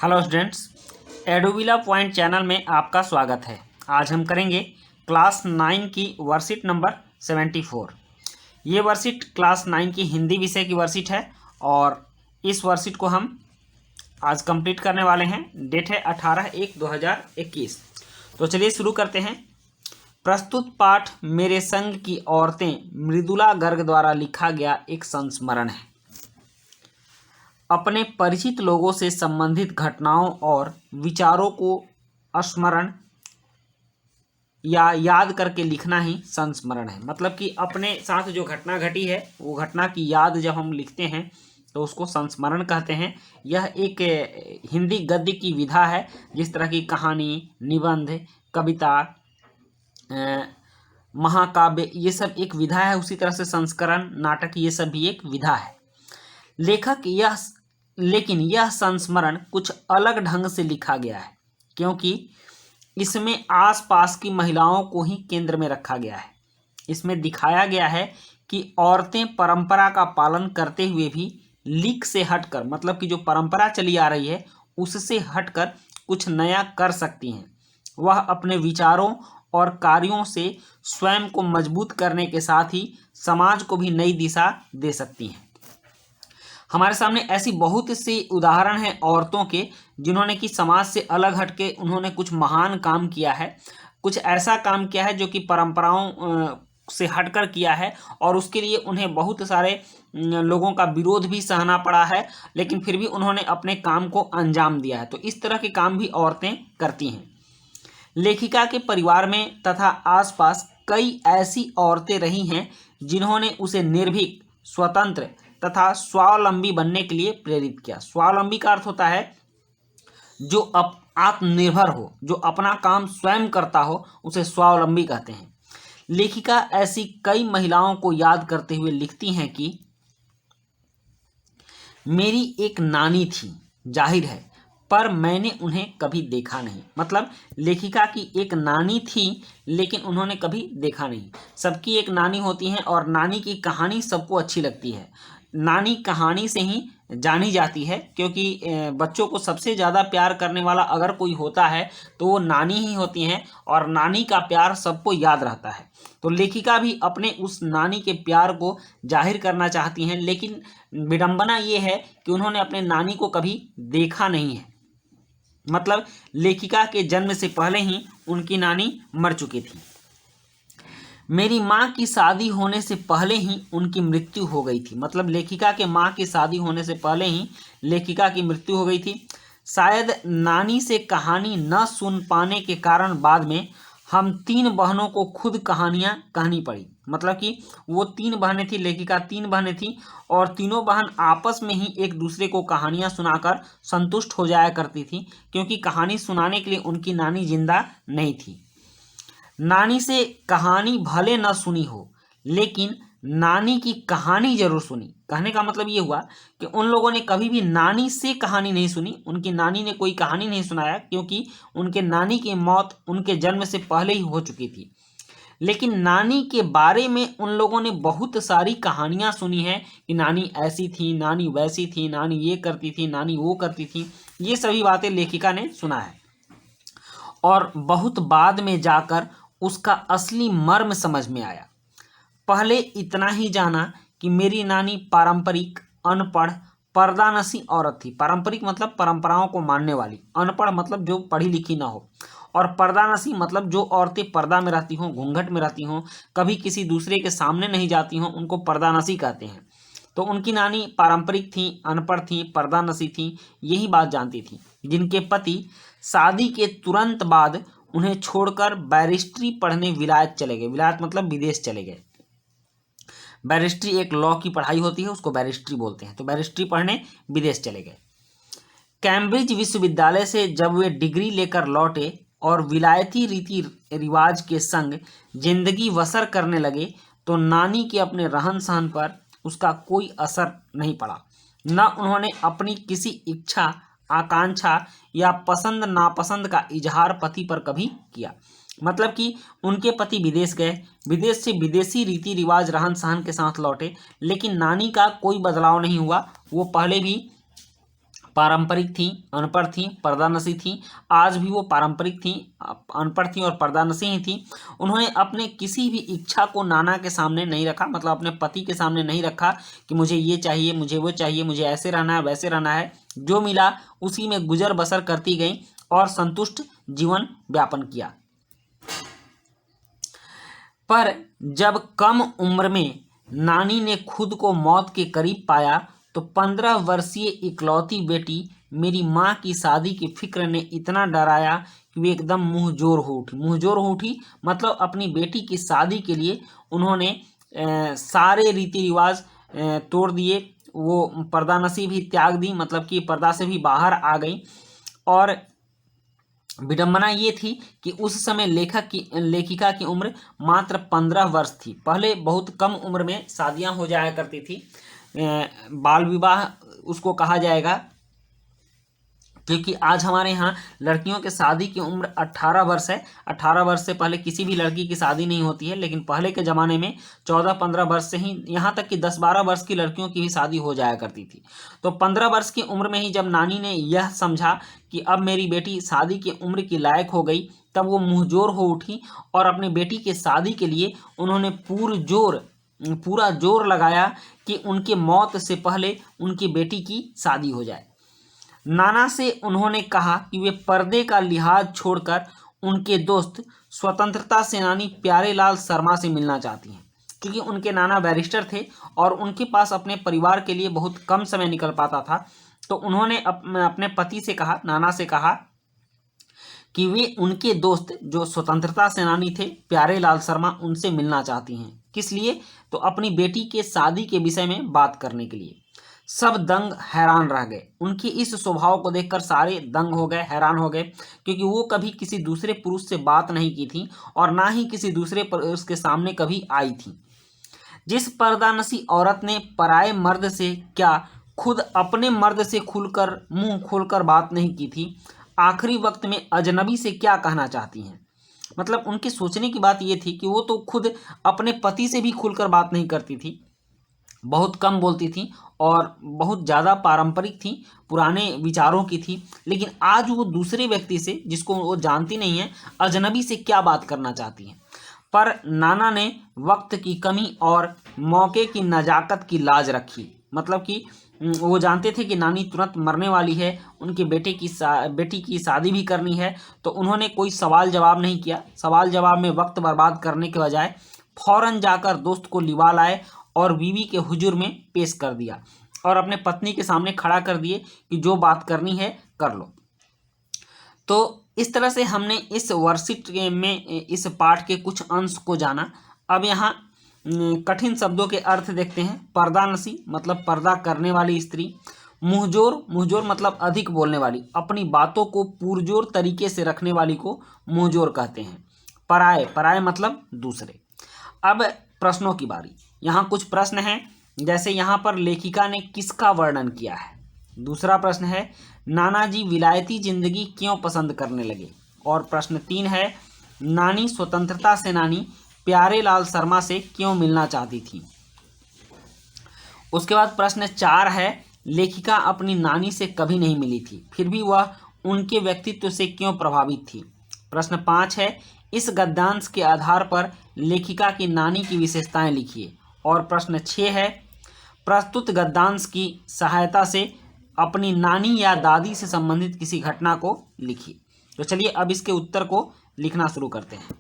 Hello students, एडोविला point channel में आपका स्वागत है। आज हम करेंगे क्लास 9 की वर्कशीट नंबर 74। ये वर्कशीट क्लास 9 की हिंदी विषय की वर्कशीट है और इस वर्कशीट को हम आज कंप्लीट करने वाले हैं। डेट है 18/1/2021। तो चलिए शुरू करते हैं। प्रस्तुत पाठ मेरे संग की औरतें मृदुला गर्ग द्वारा लिखा गया एक संस्मरण है। अपने परिचित लोगों से संबंधित घटनाओं और विचारों को स्मरण या याद करके लिखना ही संस्मरण है। मतलब कि अपने साथ जो घटना घटी है वो घटना की याद जब हम लिखते हैं तो उसको संस्मरण कहते हैं। यह एक हिंदी गद्य की विधा है। जिस तरह की कहानी, निबंध, कविता, महाकाव्य ये सब एक विधा है, उसी तरह से संस्करण, नाटक ये सब भी एक विधा है। लेकिन यह संस्मरण कुछ अलग ढंग से लिखा गया है क्योंकि इसमें आसपास की महिलाओं को ही केंद्र में रखा गया है। इसमें दिखाया गया है कि औरतें परंपरा का पालन करते हुए भी लीक से हटकर, मतलब कि जो परंपरा चली आ रही है उससे हटकर कुछ नया कर सकती हैं। वह अपने विचारों और कार्यों से स्वयं को मजबूत करने के साथ ही समाज को भी नई दिशा दे सकती हैं। हमारे सामने ऐसी बहुत सी उदाहरण हैं औरतों के, जिन्होंने कि समाज से अलग हटके उन्होंने कुछ महान काम किया है, कुछ ऐसा काम किया है जो कि परंपराओं से हटकर किया है और उसके लिए उन्हें बहुत सारे लोगों का विरोध भी सहना पड़ा है, लेकिन फिर भी उन्होंने अपने काम को अंजाम दिया है। तो इस तरह के काम भी औरतें करती हैं। लेखिका के परिवार में तथा आसपास कई ऐसी औरतें रही हैं जिन्होंने उसे निर्भीक, स्वतंत्र तथा स्वावलंबी बनने के लिए प्रेरित किया। स्वावलंबी का अर्थ होता है जो आत्मनिर्भर हो, जो अपना काम स्वयं करता हो, उसे स्वावलंबी कहते हैं। लेखिका ऐसी कई महिलाओं को याद करते हुए लिखती हैं कि मेरी एक नानी थी, जाहिर है, पर मैंने उन्हें कभी देखा नहीं। मतलब लेखिका की एक नानी थी लेकिन उन्होंने कभी देखा नहीं। सबकी एक नानी होती है और नानी की कहानी सबको अच्छी लगती है। नानी कहानी से ही जानी जाती है क्योंकि बच्चों को सबसे ज़्यादा प्यार करने वाला अगर कोई होता है तो वो नानी ही होती हैं और नानी का प्यार सबको याद रहता है। तो लेखिका भी अपने उस नानी के प्यार को जाहिर करना चाहती हैं, लेकिन विडंबना ये है कि उन्होंने अपने नानी को कभी देखा नहीं है। मतलब लेखिका के जन्म से पहले ही उनकी नानी मर चुकी थी। मेरी माँ की शादी होने से पहले ही उनकी मृत्यु हो गई थी। मतलब लेखिका के माँ की शादी होने से पहले ही लेखिका की मृत्यु हो गई थी। शायद नानी से कहानी न सुन पाने के कारण बाद में हम 3 बहनों को खुद कहानियाँ कहनी पड़ी। मतलब कि वो 3 बहनें थी, लेखिका 3 बहनें थी और तीनों बहन आपस में ही एक दूसरे को कहानियाँ सुनाकर संतुष्ट हो जाया करती थी क्योंकि कहानी सुनाने के लिए उनकी नानी जिंदा नहीं थी। नानी से कहानी भले न सुनी हो लेकिन नानी की कहानी जरूर सुनी। कहने का मतलब ये हुआ कि उन लोगों ने कभी भी नानी से कहानी नहीं सुनी, उनकी नानी ने कोई कहानी नहीं सुनाया क्योंकि उनके नानी की मौत उनके जन्म से पहले ही हो चुकी थी। लेकिन नानी के बारे में उन लोगों ने बहुत सारी कहानियां सुनी हैं कि नानी ऐसी थी, नानी वैसी थी, नानी ये करती थी, नानी वो करती थी। ये सभी बातें लेखिका ने सुना है और बहुत बाद में जाकर उसका असली मर्म समझ में आया। पहले इतना ही जाना कि मेरी नानी पारंपरिक, अनपढ़, पर्दानसी औरत थी। पारंपरिक मतलब परंपराओं को मानने वाली, अनपढ़ मतलब जो पढ़ी लिखी ना हो, और पर्दानसी मतलब जो औरतें पर्दा में रहती हों, घूंघट में रहती हों, कभी किसी दूसरे के सामने नहीं जाती हों, उनको पर्दानसी कहते हैं। तो उनकी नानी पारंपरिक थी, अनपढ़ थी, पर्दानसी थी, यही बात जानती थी। जिनके पति शादी के तुरंत बाद उन्हें छोड़कर बैरिस्ट्री पढ़ने विलायत चले गए। विलायत मतलब विदेश चले गए। बैरिस्ट्री एक लॉ की पढ़ाई होती है, उसको बैरिस्ट्री बोलते हैं। तो बैरिस्ट्री पढ़ने विदेश चले गए। कैम्ब्रिज विश्वविद्यालय से जब वे डिग्री लेकर लौटे और विलायती रीति रिवाज के संग जिंदगी बसर करने लगे तो नानी के अपने रहन सहन पर उसका कोई असर नहीं पड़ा। न उन्होंने अपनी किसी इच्छा, आकांक्षा या पसंद नापसंद का इजहार पति पर कभी किया। मतलब कि उनके पति विदेश गए, विदेश से विदेशी रीति रिवाज रहन सहन के साथ लौटे, लेकिन नानी का कोई बदलाव नहीं हुआ। वो पहले भी पारंपरिक थी, अनपढ़ थी, पर्दानशी थी। आज भी वो पारंपरिक थी, अनपढ़ थी और पर्दानशी ही थी। उन्होंने अपने किसी भी इच्छा को नाना के सामने नहीं रखा, मतलब अपने पति के सामने नहीं रखा कि मुझे ये चाहिए, मुझे वो चाहिए, मुझे ऐसे रहना है, वैसे रहना है। जो मिला उसी में गुजर बसर करती गई और संतुष्ट जीवन व्यापन किया। पर जब कम उम्र में नानी ने खुद को मौत के करीब पाया तो 15 वर्षीय इकलौती बेटी मेरी माँ की शादी की फिक्र ने इतना डराया कि वे एकदम मुंहजोर हो उठी। मुंहजोर हो उठी मतलब अपनी बेटी की शादी के लिए उन्होंने सारे रीति रिवाज तोड़ दिए। वो पर्दानशी भी त्याग दी, मतलब कि पर्दा से भी बाहर आ गई। और विडंबना ये थी कि उस समय लेखिका की उम्र मात्र 15 वर्ष थी। पहले बहुत कम उम्र में शादियां हो जाया करती थी, बाल विवाह उसको कहा जाएगा, क्योंकि आज हमारे यहाँ लड़कियों के शादी की उम्र 18 वर्ष है। 18 वर्ष से पहले किसी भी लड़की की शादी नहीं होती है, लेकिन पहले के ज़माने में 14-15 वर्ष से ही, यहाँ तक कि 10-12 वर्ष की लड़कियों की भी शादी हो जाया करती थी। तो 15 वर्ष की उम्र में ही जब नानी ने यह समझा कि अब मेरी बेटी शादी की उम्र की लायक हो गई, तब वो मुँहजोर हो उठी और अपनी बेटी के शादी के लिए उन्होंने पूरा जोर लगाया कि उनके मौत से पहले उनकी बेटी की शादी हो जाए। नाना से उन्होंने कहा कि वे पर्दे का लिहाज छोड़कर उनके दोस्त स्वतंत्रता सेनानी प्यारेलाल शर्मा से मिलना चाहती हैं, क्योंकि उनके नाना बैरिस्टर थे और उनके पास अपने परिवार के लिए बहुत कम समय निकल पाता था। तो उन्होंने अपने पति से कहा, नाना से कहा कि वे उनके दोस्त जो स्वतंत्रता सेनानी थे प्यारेलाल शर्मा, उनसे मिलना चाहती हैं। किस लिए? तो अपनी बेटी के शादी के विषय में बात करने के लिए। सब दंग हैरान रह गए। उनके इस स्वभाव को देखकर सारे दंग हो गए, हैरान हो गए, क्योंकि वो कभी किसी दूसरे पुरुष से बात नहीं की थी और ना ही किसी दूसरे पुरुष के सामने कभी आई थी। जिस पर्दानशी औरत ने पराये मर्द से क्या खुद अपने मर्द से मुंह खोलकर बात नहीं की थी, आखिरी वक्त में अजनबी से क्या कहना चाहती हैं। मतलब उनके सोचने की बात ये थी कि वो तो खुद अपने पति से भी खुलकर बात नहीं करती थी, बहुत कम बोलती थी और बहुत ज़्यादा पारंपरिक थी, पुराने विचारों की थी। लेकिन आज वो दूसरे व्यक्ति से, जिसको वो जानती नहीं है, अजनबी से क्या बात करना चाहती हैं। पर नाना ने वक्त की कमी और मौके की नज़ाकत की लाज रखी। मतलब कि वो जानते थे कि नानी तुरंत मरने वाली है, उनके बेटी की शादी भी करनी है, तो उन्होंने कोई सवाल जवाब नहीं किया। सवाल जवाब में वक्त बर्बाद करने के बजाय फौरन जाकर दोस्त को लिवा लाए और बीवी के हुजूर में पेश कर दिया और अपने पत्नी के सामने खड़ा कर दिए कि जो बात करनी है कर लो। तो इस तरह से हमने इस वर्कशीट में इस पाठ के कुछ अंश को जाना। अब यहाँ कठिन शब्दों के अर्थ देखते हैं। पर्दानशी मतलब पर्दा करने वाली स्त्री। मुंहजोर मतलब अधिक बोलने वाली, अपनी बातों को पुरजोर तरीके से रखने वाली को मुंहजोर कहते हैं। पराये मतलब दूसरे। अब प्रश्नों की बारी। यहाँ कुछ प्रश्न हैं, जैसे यहाँ पर लेखिका ने किसका वर्णन किया है। दूसरा प्रश्न है नानाजी विलायती जिंदगी क्यों पसंद करने लगे। और प्रश्न 3 है नानी स्वतंत्रता सेनानी प्यारेलाल शर्मा से क्यों मिलना चाहती थी। उसके बाद प्रश्न 4 है लेखिका अपनी नानी से कभी नहीं मिली थी, फिर भी वह उनके व्यक्तित्व से क्यों प्रभावित थी। प्रश्न 5 है इस गद्यांश के आधार पर लेखिका की नानी की विशेषताएं लिखिए। और प्रश्न 6 है प्रस्तुत गद्यांश की सहायता से अपनी नानी या दादी से संबंधित किसी घटना को लिखिए। तो चलिए अब इसके उत्तर को लिखना शुरू करते हैं।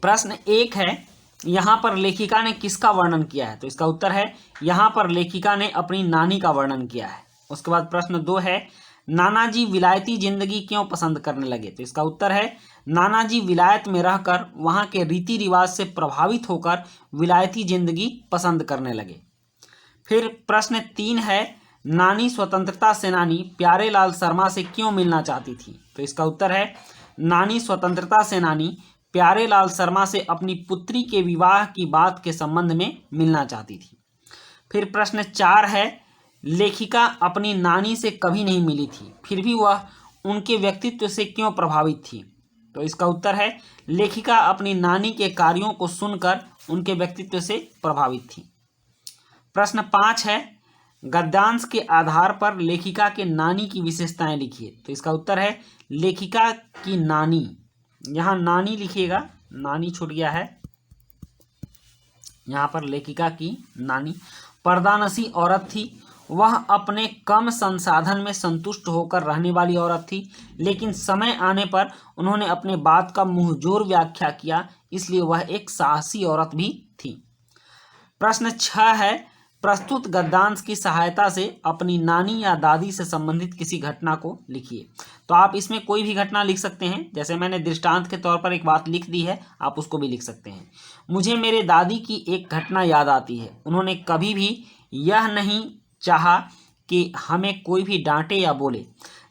प्रश्न 1 है यहाँ पर लेखिका ने किसका वर्णन किया है, तो इसका उत्तर है यहाँ पर लेखिका ने अपनी नानी का वर्णन किया है। उसके बाद प्रश्न 2 है नानाजी विलायती जिंदगी क्यों पसंद करने लगे, तो इसका उत्तर है नानाजी विलायत में रहकर वहाँ के रीति रिवाज से प्रभावित होकर विलायती जिंदगी पसंद करने लगे। फिर प्रश्न 3 है नानी स्वतंत्रता सेनानी प्यारेलाल शर्मा से क्यों मिलना चाहती थी, तो इसका उत्तर है नानी स्वतंत्रता सेनानी प्यारेलाल शर्मा से अपनी पुत्री के विवाह की बात के संबंध में मिलना चाहती थी। फिर प्रश्न 4 है लेखिका अपनी नानी से कभी नहीं मिली थी, फिर भी वह उनके व्यक्तित्व से क्यों प्रभावित थी, तो इसका उत्तर है लेखिका अपनी नानी के कार्यों को सुनकर उनके व्यक्तित्व से प्रभावित थी। प्रश्न 5 है गद्यांश के आधार पर लेखिका के नानी की विशेषताएं लिखिए। तो इसका उत्तर है लेखिका की नानी। यहाँ नानी लिखिएगा, नानी छूट गया है, यहाँ पर लेखिका की नानी पर्दानसी औरत थी। वह अपने कम संसाधन में संतुष्ट होकर रहने वाली औरत थी, लेकिन समय आने पर उन्होंने अपने बात का मुंहजोर व्याख्या किया, इसलिए वह एक साहसी औरत भी थी। प्रश्न 6 है, प्रस्तुत गद्यांश की सहायता से अपनी नानी या दादी से संबंधित किसी घटना को लिखिए। तो आप इसमें कोई भी घटना लिख सकते हैं, जैसे मैंने दृष्टांत के तौर पर एक बात लिख दी है, आप उसको भी लिख सकते हैं। मुझे मेरे दादी की एक घटना याद आती है। उन्होंने कभी भी यह नहीं चाहा कि हमें कोई भी डांटे या बोले।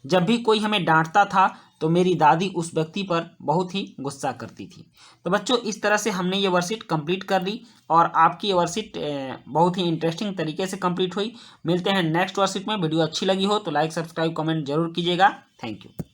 जब भी कोई हमें डांटता था तो मेरी दादी उस व्यक्ति पर बहुत ही गुस्सा करती थी। तो बच्चों, इस तरह से हमने ये वर्कशीट कंप्लीट कर ली और आपकी ये वर्कशीट बहुत ही इंटरेस्टिंग तरीके से कंप्लीट हुई। मिलते हैं नेक्स्ट वर्कशीट में। वीडियो अच्छी लगी हो तो लाइक, सब्सक्राइब, कमेंट जरूर कीजिएगा। Thank you.